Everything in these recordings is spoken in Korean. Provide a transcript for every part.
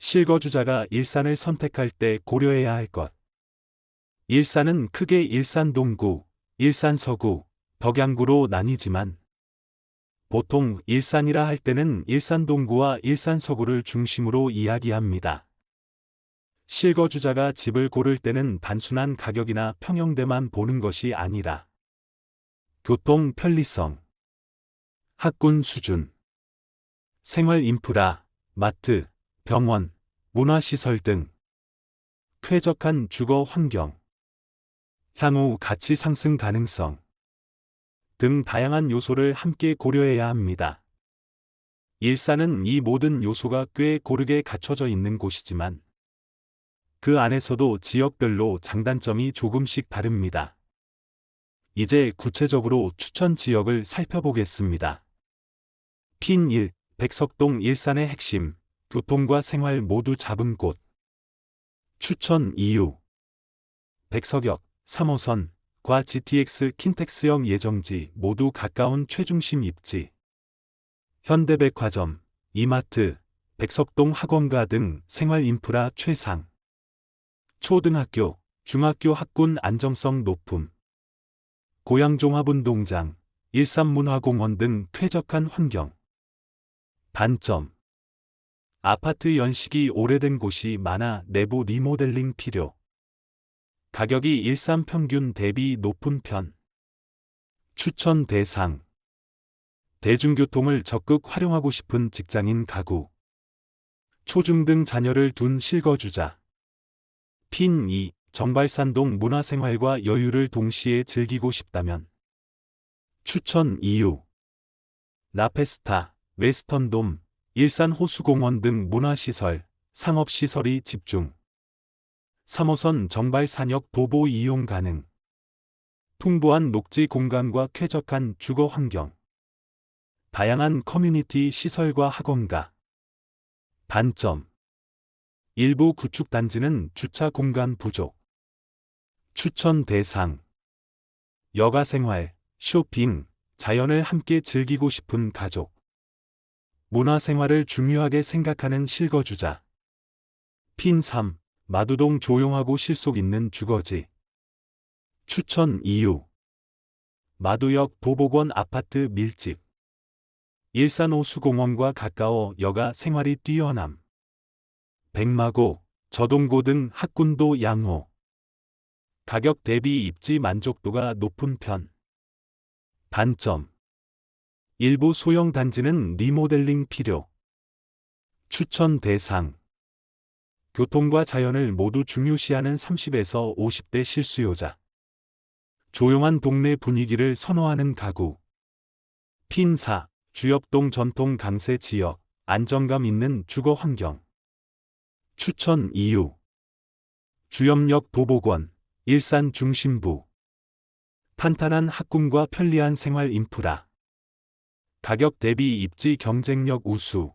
실거주자가 일산을 선택할 때 고려해야 할 것. 일산은 크게 일산 동구, 일산 서구, 덕양구로 나뉘지만 보통 일산이라 할 때는 일산 동구와 일산 서구를 중심으로 이야기합니다. 실거주자가 집을 고를 때는 단순한 가격이나 평형대만 보는 것이 아니라 교통 편리성, 학군 수준, 생활 인프라, 마트, 병원, 문화시설 등 쾌적한 주거 환경, 향후 가치 상승 가능성 등 다양한 요소를 함께 고려해야 합니다. 일산은 이 모든 요소가 꽤 고르게 갖춰져 있는 곳이지만 그 안에서도 지역별로 장단점이 조금씩 다릅니다. 이제 구체적으로 추천 지역을 살펴보겠습니다. 핀 1. 백석동 일산의 핵심, 교통과 생활 모두 잡은 곳. 추천 이유. 백석역, 3호선과 GTX 킨텍스역 예정지 모두 가까운 최중심 입지. 현대백화점, 이마트, 백석동 학원가 등 생활 인프라 최상. 초등학교, 중학교 학군 안정성 높음. 고양종합운동장, 일산문화공원 등 쾌적한 환경. 단점. 아파트 연식이 오래된 곳이 많아 내부 리모델링 필요. 가격이 일산 평균 대비 높은 편. 추천 대상. 대중교통을 적극 활용하고 싶은 직장인 가구. 초중등 자녀를 둔 실거주자. 핀 2. 정발산동 문화생활과 여유를 동시에 즐기고 싶다면. 추천 이유. 라페스타, 웨스턴돔, 일산 호수공원 등 문화시설, 상업시설이 집중. 3호선 정발산역 도보 이용 가능. 풍부한 녹지 공간과 쾌적한 주거 환경. 다양한 커뮤니티 시설과 학원가. 단점. 일부 구축단지는 주차 공간 부족. 추천 대상. 여가생활, 쇼핑, 자연을 함께 즐기고 싶은 가족. 문화생활을 중요하게 생각하는 실거주자. 핀 3. 마두동 조용하고 실속 있는 주거지. 추천 이유. 마두역 도보권 아파트 밀집. 일산 호수공원과 가까워 여가 생활이 뛰어남. 백마고, 저동고 등 학군도 양호. 가격 대비 입지 만족도가 높은 편. 단점. 일부 소형 단지는 리모델링 필요. 추천 대상. 교통과 자연을 모두 중요시하는 30에서 50대 실수요자. 조용한 동네 분위기를 선호하는 가구. 핀 4. 주엽동 전통 강세 지역, 안정감 있는 주거 환경. 추천 이유. 주엽역 도보권, 일산 중심부. 탄탄한 학군과 편리한 생활 인프라. 가격 대비 입지 경쟁력 우수.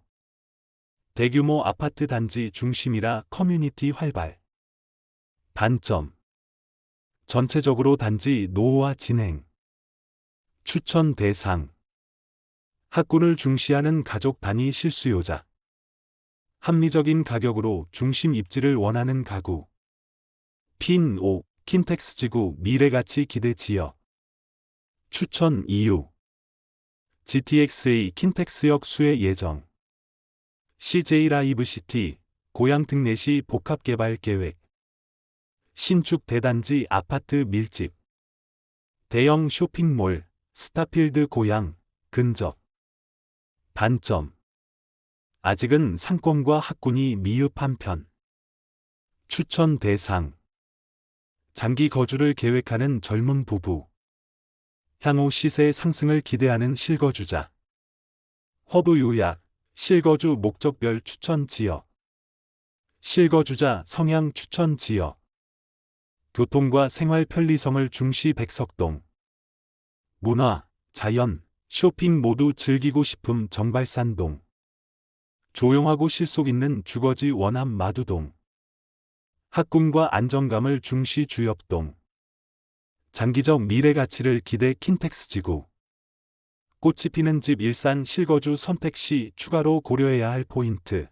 대규모 아파트 단지 중심이라 커뮤니티 활발. 단점. 전체적으로 단지 노후화 진행. 추천 대상. 학군을 중시하는 가족 단위 실수요자. 합리적인 가격으로 중심 입지를 원하는 가구. 핀 5. 킨텍스 지구 미래가치 기대 지역. 추천 이유. GTX-A 킨텍스역 수혜 예정. CJ 라이브시티, 고양 특례시 복합개발 계획. 신축 대단지 아파트 밀집. 대형 쇼핑몰, 스타필드 고양, 근접. 단점. 아직은 상권과 학군이 미흡한 편. 추천 대상. 장기 거주를 계획하는 젊은 부부. 향후 시세 상승을 기대하는 실거주자. 허브 요약, 실거주 목적별 추천 지역. 실거주자 성향 추천 지역. 교통과 생활 편리성을 중시 백석동. 문화, 자연, 쇼핑 모두 즐기고 싶음 정발산동. 조용하고 실속 있는 주거지 원함 마두동. 학군과 안정감을 중시 주엽동. 장기적 미래 가치를 기대 킨텍스 지구. 꽃이 피는 집 일산 실거주 선택 시 추가로 고려해야 할 포인트.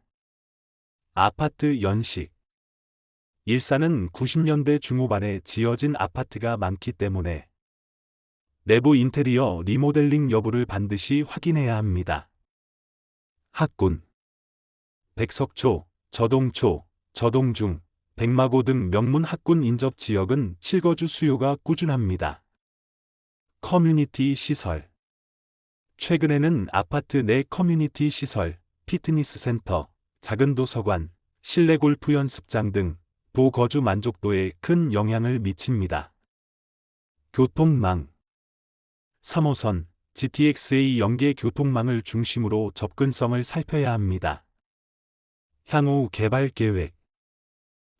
아파트 연식. 일산은 90년대 중후반에 지어진 아파트가 많기 때문에 내부 인테리어 리모델링 여부를 반드시 확인해야 합니다. 학군. 백석초, 저동초, 저동중, 백마고 등 명문 학군 인접 지역은 실거주 수요가 꾸준합니다. 커뮤니티 시설. 최근에는 아파트 내 커뮤니티 시설, 피트니스 센터, 작은 도서관, 실내 골프 연습장 등 도거주 만족도에 큰 영향을 미칩니다. 교통망. 3호선, GTX-A 연계 교통망을 중심으로 접근성을 살펴야 합니다. 향후 개발 계획.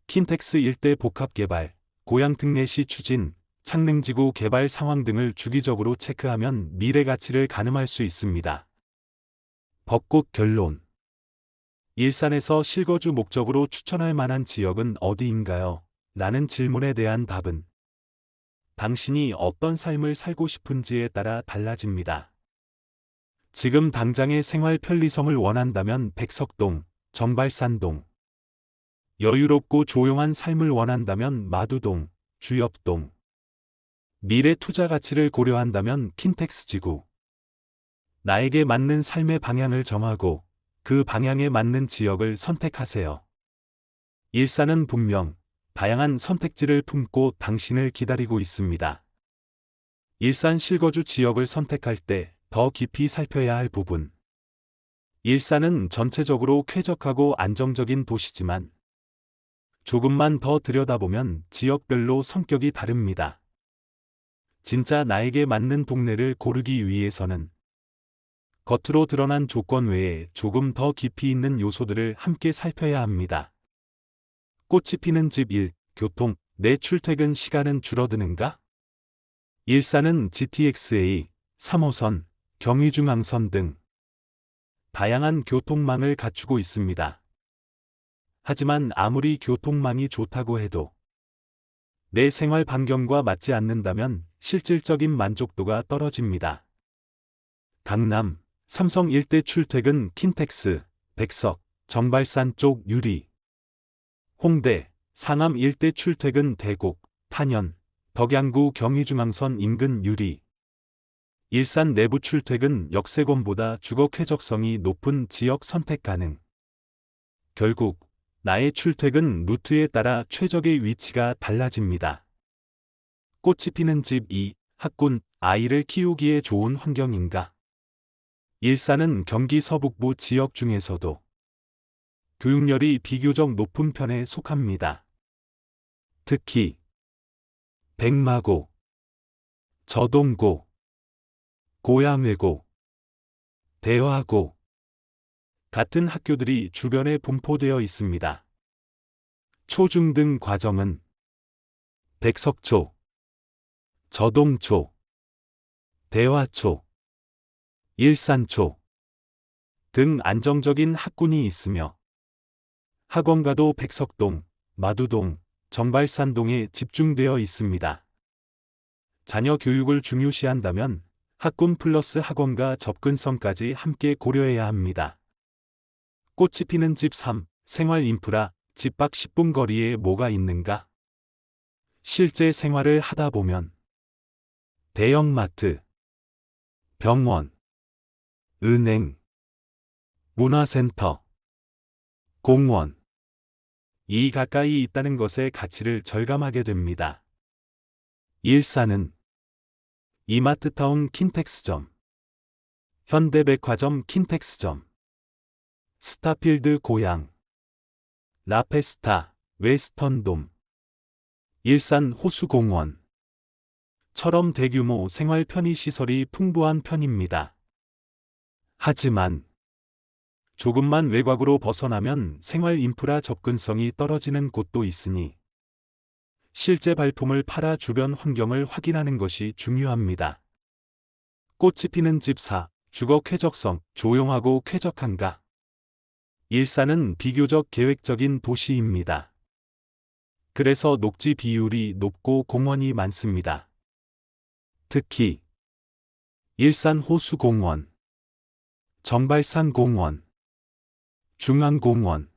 킨텍스 일대 복합개발, 고양특례시 추진, 창릉지구 개발 상황 등을 주기적으로 체크하면 미래 가치를 가늠할 수 있습니다. 벚꽃 결론. 일산에서 실거주 목적으로 추천할 만한 지역은 어디인가요? 라는 질문에 대한 답은 당신이 어떤 삶을 살고 싶은지에 따라 달라집니다. 지금 당장의 생활 편리성을 원한다면 백석동, 정발산동. 여유롭고 조용한 삶을 원한다면 마두동, 주엽동. 미래 투자 가치를 고려한다면 킨텍스 지구. 나에게 맞는 삶의 방향을 정하고 그 방향에 맞는 지역을 선택하세요. 일산은 분명 다양한 선택지를 품고 당신을 기다리고 있습니다. 일산 실거주 지역을 선택할 때 더 깊이 살펴야 할 부분. 일산은 전체적으로 쾌적하고 안정적인 도시지만 조금만 더 들여다보면 지역별로 성격이 다릅니다. 진짜 나에게 맞는 동네를 고르기 위해서는 겉으로 드러난 조건 외에 조금 더 깊이 있는 요소들을 함께 살펴야 합니다. 꽃이 피는 집 1. 교통. 내 출퇴근 시간은 줄어드는가? 일산은 GTX-A, 3호선, 경의중앙선 등 다양한 교통망을 갖추고 있습니다. 하지만 아무리 교통망이 좋다고 해도 내 생활 반경과 맞지 않는다면 실질적인 만족도가 떨어집니다. 강남, 삼성 일대 출퇴근 킨텍스, 백석, 정발산 쪽 유리. 홍대, 상암 일대 출퇴근 대곡, 탄현, 덕양구 경의중앙선 인근 유리. 일산 내부 출퇴근 역세권보다 주거 쾌적성이 높은 지역 선택 가능. 결국 나의 출퇴근 루트에 따라 최적의 위치가 달라집니다. 꽃이 피는 집 2. 학군. 아이를 키우기에 좋은 환경인가? 일산은 경기 서북부 지역 중에서도 교육열이 비교적 높은 편에 속합니다. 특히 백마고, 저동고, 고양외고, 대화고 같은 학교들이 주변에 분포되어 있습니다. 초중 등 과정은 백석초, 저동초, 대화초, 일산초 등 안정적인 학군이 있으며 학원가도 백석동, 마두동, 정발산동에 집중되어 있습니다. 자녀 교육을 중요시한다면 학군 플러스 학원가 접근성까지 함께 고려해야 합니다. 꽃이 피는 집 3. 생활 인프라. 집 밖 10분 거리에 뭐가 있는가? 실제 생활을 하다 보면 대형마트, 병원, 은행, 문화센터, 공원 이 가까이 있다는 것의 가치를 절감하게 됩니다. 일산은 이마트타운 킨텍스점, 현대백화점 킨텍스점, 스타필드 고양, 라페스타, 웨스턴돔, 일산 호수공원 처럼 대규모 생활 편의시설이 풍부한 편입니다. 하지만 조금만 외곽으로 벗어나면 생활 인프라 접근성이 떨어지는 곳도 있으니 실제 발품을 팔아 주변 환경을 확인하는 것이 중요합니다. 꽃이 피는 집 4. 주거 쾌적성. 조용하고 쾌적한가? 일산은 비교적 계획적인 도시입니다. 그래서 녹지 비율이 높고 공원이 많습니다. 특히 일산 호수공원, 정발산 공원, 중앙공원,